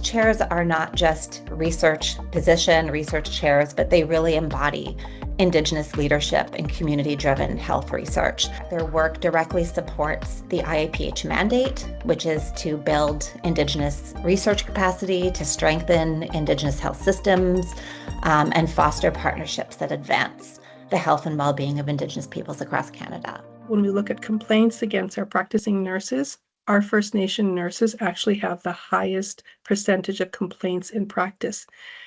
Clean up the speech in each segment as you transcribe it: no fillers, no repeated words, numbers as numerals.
chairs are not just research chairs, but they really embody Indigenous leadership and community-driven health research. Their work directly supports the IAPH mandate, which is to build Indigenous research capacity, to strengthen Indigenous health systems, and foster partnerships that advance the health and well-being of Indigenous peoples across Canada. When we look at complaints against our practicing nurses, our First Nation nurses actually have the highest percentage of complaints in practice.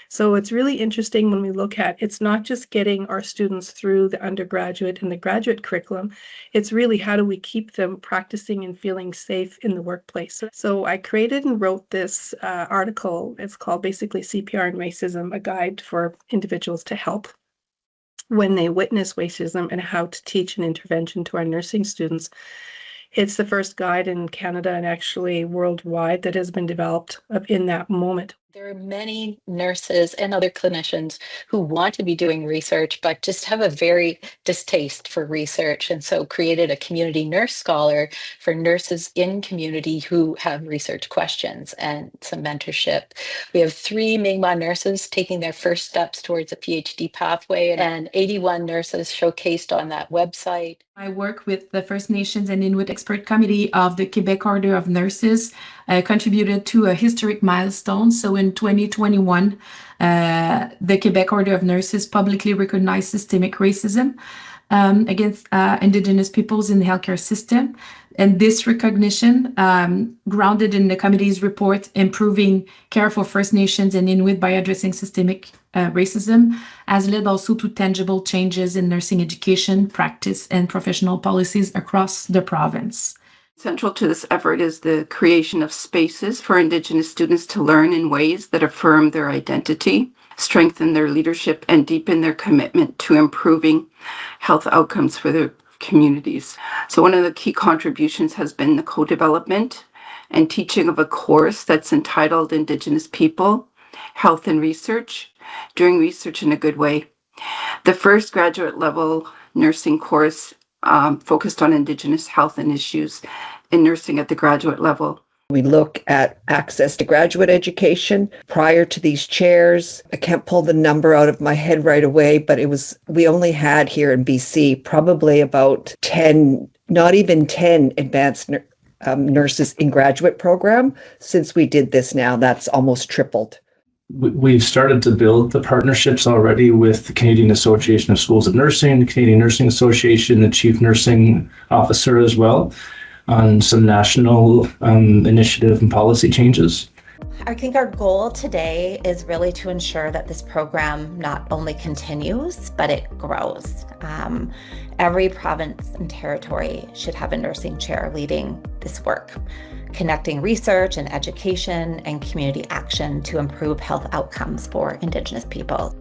So it's really interesting when we look at, it's not just getting our students through the undergraduate and the graduate curriculum, it's really how do we keep them practicing and feeling safe in the workplace. So I created and wrote this article. It's called basically CPR and Racism, a guide for individuals to help when they witness racism and how to teach an intervention to our nursing students. It's the first guide in Canada and actually worldwide that has been developed in that moment. There are many nurses and other clinicians who want to be doing research, but just have a very distaste for research. And so created a community nurse scholar for nurses in community who have research questions and some mentorship. We have 3 Mi'kmaq nurses taking their first steps towards a PhD pathway, and 81 nurses showcased on that website. I work with the First Nations and Inuit Expert Committee of the Quebec Order of Nurses, contributed to a historic milestone. So in 2021, the Quebec Order of Nurses publicly recognized systemic racism against Indigenous peoples in the healthcare system. And this recognition, grounded in the committee's report, Improving Care for First Nations and Inuit by Addressing Systemic Racism, has led also to tangible changes in nursing education, practice, and professional policies across the province. Central to this effort is the creation of spaces for Indigenous students to learn in ways that affirm their identity, strengthen their leadership, and deepen their commitment to improving health outcomes for their communities. So one of the key contributions has been the co-development and teaching of a course that's entitled Indigenous People Health and Research, Doing Research in a Good Way. The first graduate level nursing course focused on Indigenous health and issues in nursing at the graduate level. We look at access to graduate education prior to these chairs. I can't pull the number out of my head right away, but we only had here in BC probably about 10, not even 10 advanced nurses in graduate program. Since we did this now, that's almost tripled. We've started to build the partnerships already with the Canadian Association of Schools of Nursing, the Canadian Nursing Association, the Chief Nursing Officer as well, on some national initiative and policy changes. I think our goal today is really to ensure that this program not only continues, but it grows. Every province and territory should have a nursing chair leading this work, connecting research and education and community action to improve health outcomes for Indigenous people.